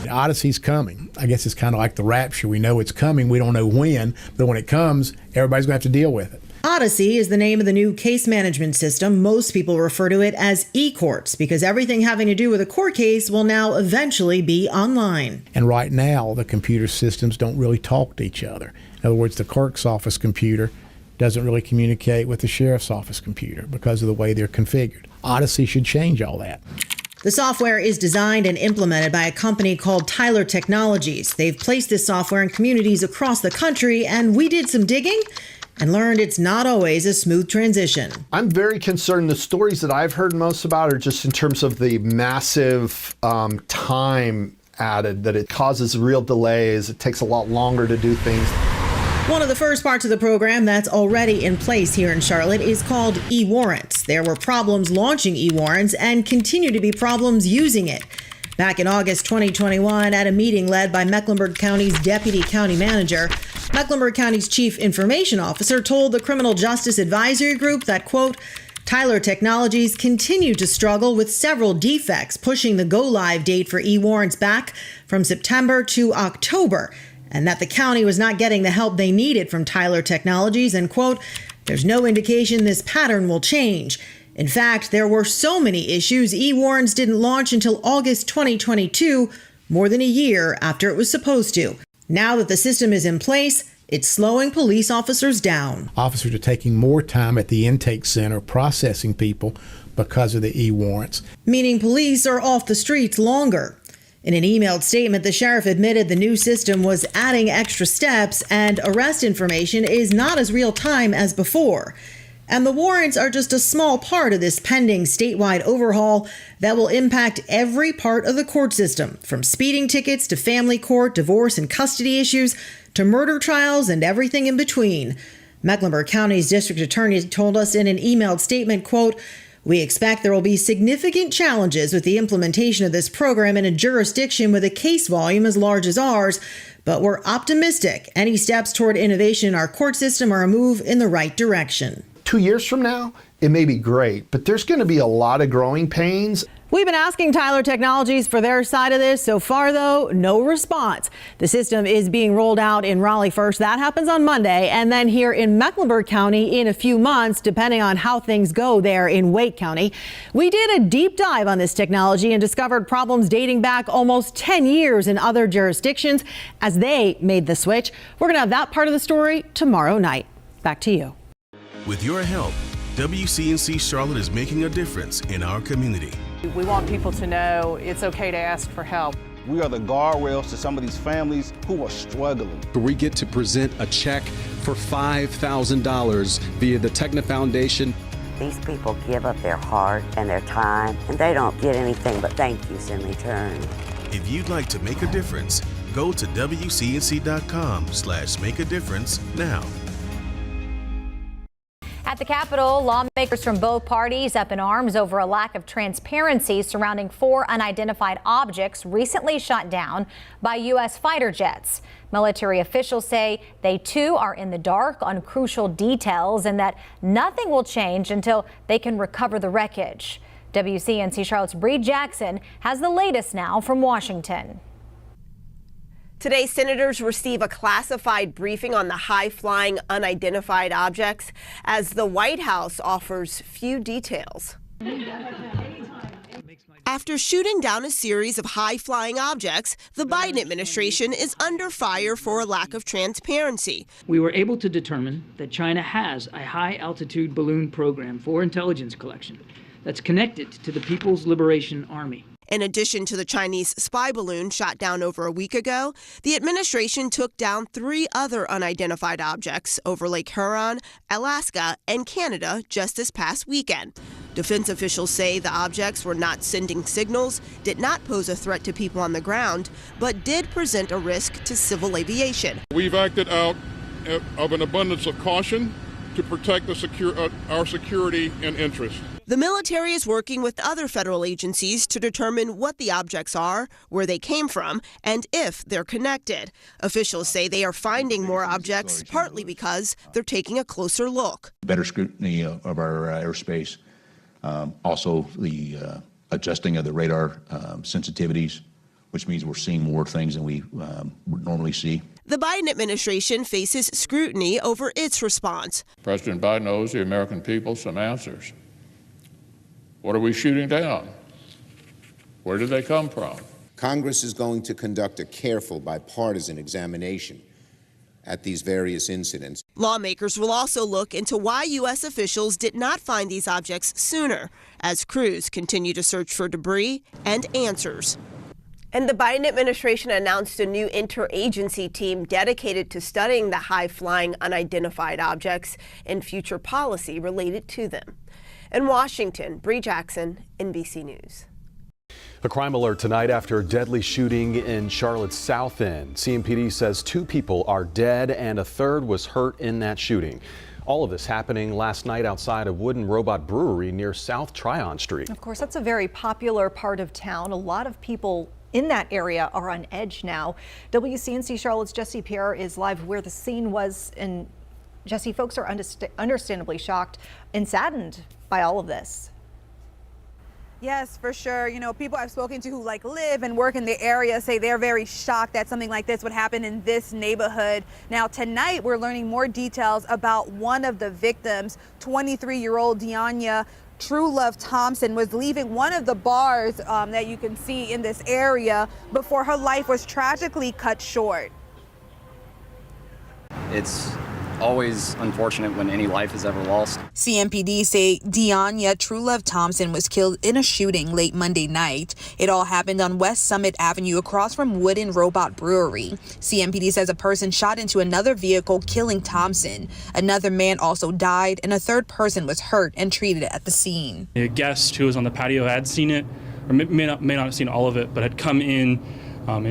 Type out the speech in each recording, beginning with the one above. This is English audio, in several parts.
Odyssey's coming. I guess it's kind of like the rapture. We know it's coming. We don't know when, but when it comes, everybody's going to have to deal with it. Odyssey is the name of the new case management system. Most people refer to it as e-courts because everything having to do with a court case will now eventually be online. And right now, the computer systems don't really talk to each other. In other words, the clerk's office computer doesn't really communicate with the sheriff's office computer because of the way they're configured. Odyssey should change all that. The software is designed and implemented by a company called Tyler Technologies. They've placed this software in communities across the country, and we did some digging and learned it's not always a smooth transition. I'm very concerned. The stories that I've heard most about are just in terms of the massive time added, that it causes real delays. It takes a lot longer to do things. One of the first parts of the program that's already in place here in Charlotte is called e-warrants. There were problems launching e-warrants and continue to be problems using it. Back in August 2021, at a meeting led by Mecklenburg County's Deputy County Manager, Mecklenburg County's Chief Information Officer told the Criminal Justice Advisory Group that, quote, Tyler Technologies continue to struggle with several defects, pushing the go-live date for e-warrants back from September to October, and that the county was not getting the help they needed from Tyler Technologies, and, quote, there's no indication this pattern will change. In fact, there were so many issues, e-warrants didn't launch until August 2022, more than a year after it was supposed to. Now that the system is in place, it's slowing police officers down. Officers are taking more time at the intake center processing people because of the e-warrants. Meaning police are off the streets longer. In an emailed statement, the sheriff admitted the new system was adding extra steps and arrest information is not as real time as before. And the warrants are just a small part of this pending statewide overhaul that will impact every part of the court system, from speeding tickets to family court, divorce and custody issues, to murder trials and everything in between. Mecklenburg County's district attorney told us in an emailed statement, quote, we expect there will be significant challenges with the implementation of this program in a jurisdiction with a case volume as large as ours, but we're optimistic any steps toward innovation in our court system are a move in the right direction. 2 years from now, it may be great, but there's going to be a lot of growing pains. We've been asking Tyler Technologies for their side of this. So far, though, no response. The system is being rolled out in Raleigh first. That happens on Monday. And then here in Mecklenburg County in a few months, depending on how things go there in Wake County. We did a deep dive on this technology and discovered problems dating back almost 10 years in other jurisdictions as they made the switch. We're going to have that part of the story tomorrow night. Back to you. With your help, WCNC Charlotte is making a difference in our community. We want people to know it's okay to ask for help. We are the guardrails to some of these families who are struggling. We get to present a check for $5,000 via the Techna Foundation. These people give up their heart and their time, and they don't get anything but thank yous in return. If you'd like to make a difference, go to WCNC.com/make-a-difference now. At the Capitol, lawmakers from both parties up in arms over a lack of transparency surrounding 4 unidentified objects recently shot down by U.S. fighter jets. Military officials say they too are in the dark on crucial details and that nothing will change until they can recover the wreckage. WCNC Charlotte's Bree Jackson has the latest now from Washington. Today, senators receive a classified briefing on the high-flying unidentified objects as the White House offers few details. After shooting down a series of high-flying objects, the Biden administration is under fire for a lack of transparency. We were able to determine that China has a high-altitude balloon program for intelligence collection that's connected to the People's Liberation Army. In addition to the Chinese spy balloon shot down over a week ago, the administration took down 3 other unidentified objects over Lake Huron, Alaska, and Canada just this past weekend. Defense officials say the objects were not sending signals, did not pose a threat to people on the ground, but did present a risk to civil aviation. We've acted out of an abundance of caution to protect our security and interests. The military is working with other federal agencies to determine what the objects are, where they came from, and if they're connected. Officials say they are finding more objects partly because they're taking a closer look. Better scrutiny of our airspace, also the adjusting of the radar sensitivities which means we're seeing more things than we would normally see. The Biden administration faces scrutiny over its response. President Biden owes the American people some answers. What are we shooting down? Where did they come from? Congress is going to conduct a careful bipartisan examination at these various incidents. Lawmakers will also look into why U.S. officials did not find these objects sooner, as crews continue to search for debris and answers. And the Biden administration announced a new interagency team dedicated to studying the high-flying unidentified objects and future policy related to them. In Washington, Bree Jackson, NBC News. A crime alert tonight after a deadly shooting in Charlotte's South End. CMPD says 2 people are dead and a third was hurt in that shooting. All of this happening last night outside of Wooden Robot Brewery near South Tryon Street. Of course, that's a very popular part of town. A lot of people in that area are on edge now. WCNC Charlotte's Jesse Pierre is live where the scene was. And Jesse, folks are understandably shocked and saddened by all of this. Yes, for sure. You know, people I've spoken to who live and work in the area say they're very shocked that something like this would happen in this neighborhood. Now, tonight we're learning more details about one of the victims, 23-year-old Deanya True Love Thompson, was leaving one of the bars that you can see in this area before her life was tragically cut short. It's always unfortunate when any life is ever lost. CMPD say Deanya True Love Thompson was killed in a shooting late Monday night. It all happened on West Summit Avenue across from Wooden Robot Brewery. CMPD says a person shot into another vehicle, killing Thompson. Another man also died and a third person was hurt and treated at the scene. A guest who was on the patio had seen it, or may not have seen all of it, but had come in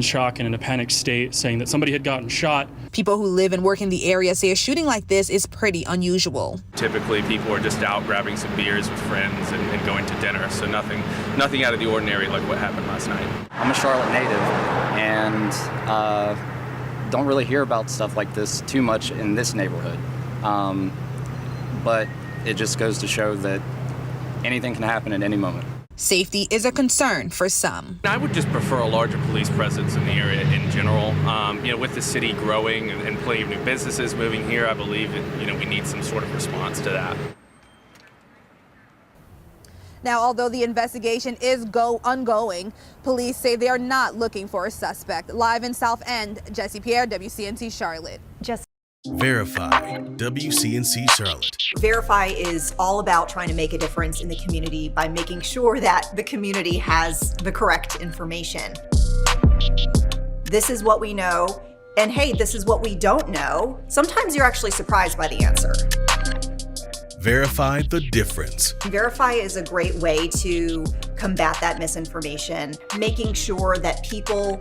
shock and in a panic state, saying that somebody had gotten shot. People who live and work in the area say a shooting like this is pretty unusual. Typically, people are just out grabbing some beers with friends and going to dinner, so nothing out of the ordinary like what happened last night. I'm a Charlotte native and don't really hear about stuff like this too much in this neighborhood. But it just goes to show that anything can happen at any moment. Safety is a concern for some. I would just prefer a larger police presence in the area in general. With the city growing and plenty of new businesses moving here, I believe that, we need some sort of response to that. Now, although the investigation is ongoing, police say they are not looking for a suspect. Live in South End, Jesse Pierre, WCNC Charlotte. Verify, WCNC Charlotte. Verify is all about trying to make a difference in the community by making sure that the community has the correct information. This is what we know, and hey, this is what we don't know. Sometimes you're actually surprised by the answer. Verify the difference. Verify is a great way to combat that misinformation, making sure that people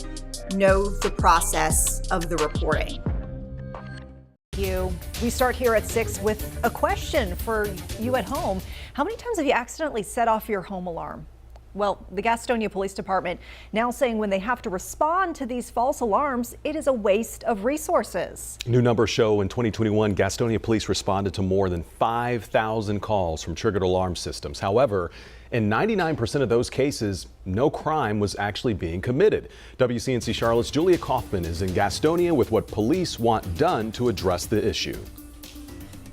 know the process of the reporting. We start here at 6 with a question for you at home. How many times have you accidentally set off your home alarm? Well, the Gastonia Police Department now saying when they have to respond to these false alarms, it is a waste of resources. New numbers show in 2021, Gastonia police responded to more than 5,000 calls from triggered alarm systems. However, in 99% of those cases, no crime was actually being committed. WCNC Charlotte's Julia Kaufman is in Gastonia with what police want done to address the issue.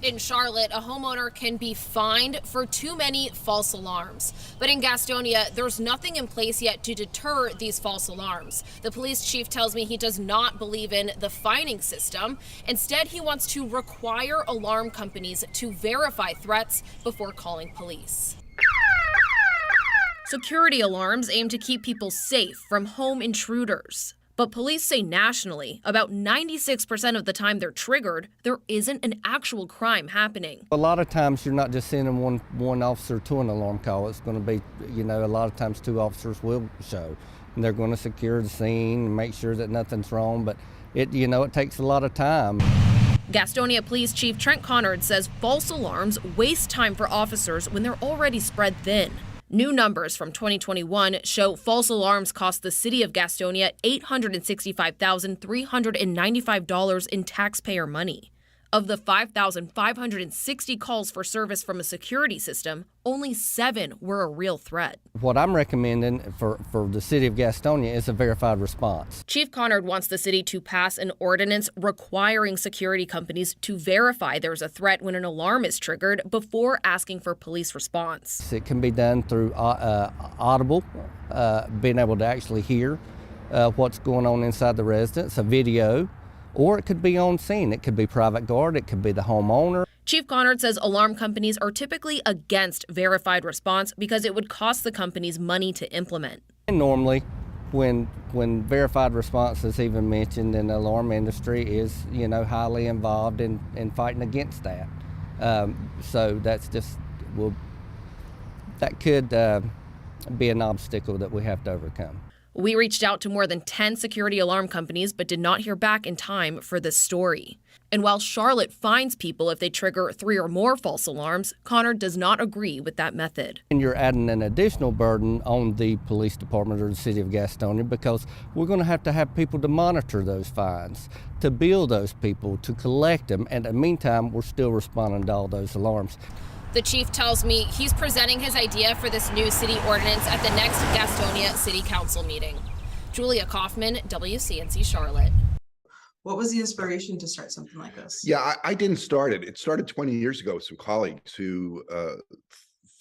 In Charlotte, a homeowner can be fined for too many false alarms. But in Gastonia, there's nothing in place yet to deter these false alarms. The police chief tells me he does not believe in the fining system. Instead, he wants to require alarm companies to verify threats before calling police. Security alarms aim to keep people safe from home intruders. But police say nationally, about 96% of the time they're triggered, there isn't an actual crime happening. A lot of times you're not just sending one officer to an alarm call. It's going to be, a lot of times 2 officers will show. And they're going to secure the scene and make sure that nothing's wrong. But it takes a lot of time. Gastonia Police Chief Trent Conard says false alarms waste time for officers when they're already spread thin. New numbers from 2021 show false alarms cost the city of Gastonia $865,395 in taxpayer money. Of the 5,560 calls for service from a security system, only 7 were a real threat. What I'm recommending for the city of Gastonia is a verified response. Chief Conard wants the city to pass an ordinance requiring security companies to verify there's a threat when an alarm is triggered before asking for police response. It can be done through audible, being able to actually hear what's going on inside the residence, a video, or it could be on scene. It could be private guard, it could be the homeowner. Chief Conard says alarm companies are typically against verified response because it would cost the companies money to implement. And normally, when verified response is even mentioned, in the alarm industry is, highly involved in fighting against that. So that's just, that could be an obstacle that we have to overcome. We reached out to more than 10 security alarm companies but did not hear back in time for this story. And while Charlotte fines people if they trigger 3 or more false alarms, Conard does not agree with that method. And you're adding an additional burden on the police department or the city of Gastonia, because we're going to have people to monitor those fines, to bill those people, to collect them. And in the meantime, we're still responding to all those alarms. The chief tells me he's presenting his idea for this new city ordinance at the next Gastonia City Council meeting. Julia Kaufman, WCNC Charlotte. What was the inspiration to start something like this? Yeah, I didn't start it. It started 20 years ago with some colleagues who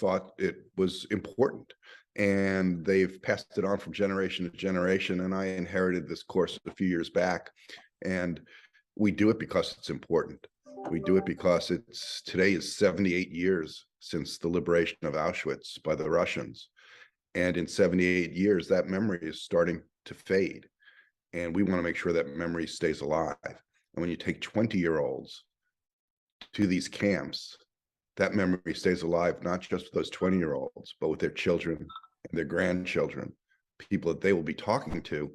thought it was important, and they've passed it on from generation to generation. And I inherited this course a few years back, and we do it because it's important. We do it because today is 78 years since the liberation of Auschwitz by the Russians. And in 78 years, that memory is starting to fade. And we want to make sure that memory stays alive. And when you take 20-year-olds to these camps, that memory stays alive, not just with those 20-year-olds, but with their children and their grandchildren, people that they will be talking to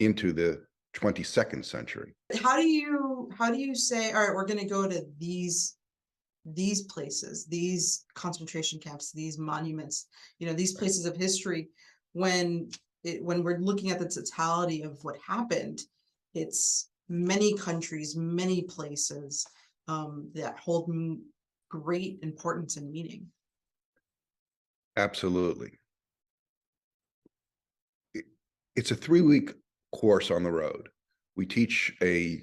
into the 22nd century. How do you say, all right, we're going to go to these places, these concentration camps, these monuments, these places of history, when we're looking at the totality of what happened? It's many countries, many places that hold great importance and meaning. Absolutely. It's a 3-week course on the road. We teach a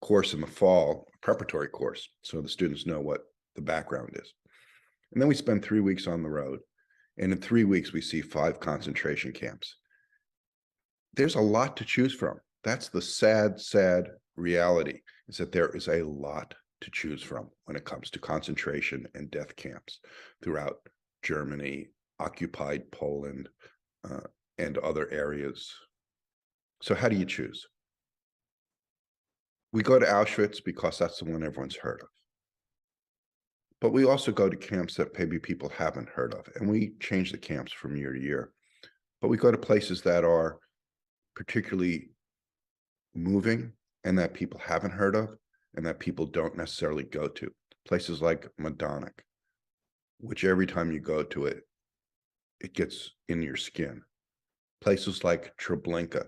course in the fall, a preparatory course, so the students know what the background is. And then we spend 3 weeks on the road. And in 3 weeks, we see 5 concentration camps. There's a lot to choose from. That's the sad, sad reality, is that there is a lot to choose from when it comes to concentration and death camps throughout Germany, occupied Poland, and other areas. So how do you choose? We go to Auschwitz because that's the one everyone's heard of. But we also go to camps that maybe people haven't heard of, and we change the camps from year to year. But we go to places that are particularly moving and that people haven't heard of and that people don't necessarily go to. Places like Majdanek, which every time you go to it, it gets in your skin. Places like Treblinka,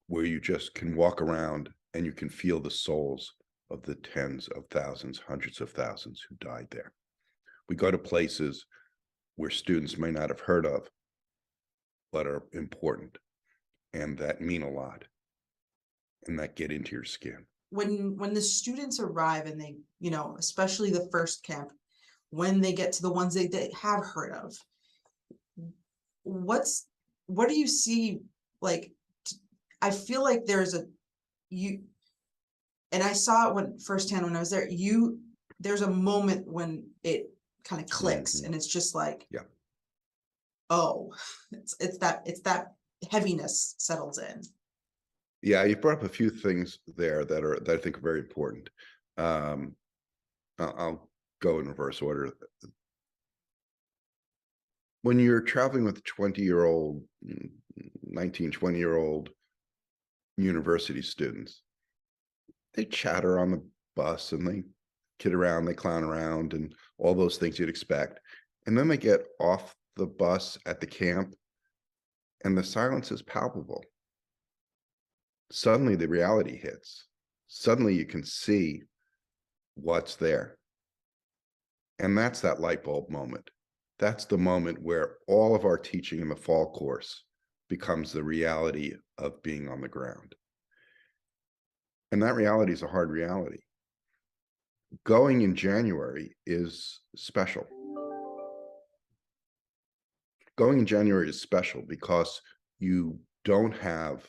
where you just can walk around and you can feel the souls of the tens of thousands, hundreds of thousands who died there. We go to places where students may not have heard of, but are important and that mean a lot and that get into your skin. When the students arrive and they, especially the first camp, when they get to the ones they have heard of, what do you see? Like, I feel like there's and I saw it firsthand when I was there, there's a moment when it kind of clicks, and it's just like, yeah. Oh, it's that heaviness settles in. Yeah, you brought up a few things there that I think are very important. I'll go in reverse order. When you're traveling with 20-year-old, 19, 20-year-old university students, they chatter on the bus and they kid around, they clown around, and all those things you'd expect. And then they get off the bus at the camp and the silence is palpable. Suddenly the reality hits. suddenly you can see what's there. And that's that light bulb moment. That's the moment where all of our teaching in the fall course becomes the reality of being on the ground. And that reality is a hard reality. Going in January is special. Going in January is special because you don't have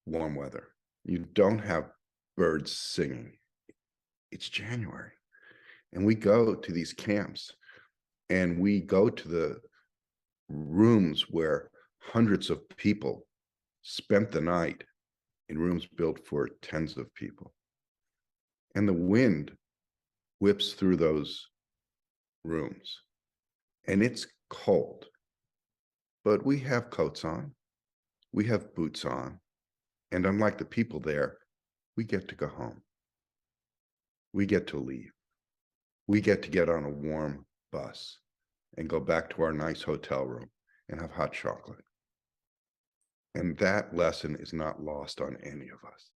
warm weather. You don't have birds singing. It's January. And we go to these camps and we go to the rooms where hundreds of people spent the night in rooms built for tens of people. And the wind whips through those rooms and it's cold, but we have coats on, we have boots on, and unlike the people there, we get to go home. We get to leave. We get to get on a warm bus and go back to our nice hotel room and have hot chocolate. And that lesson is not lost on any of us.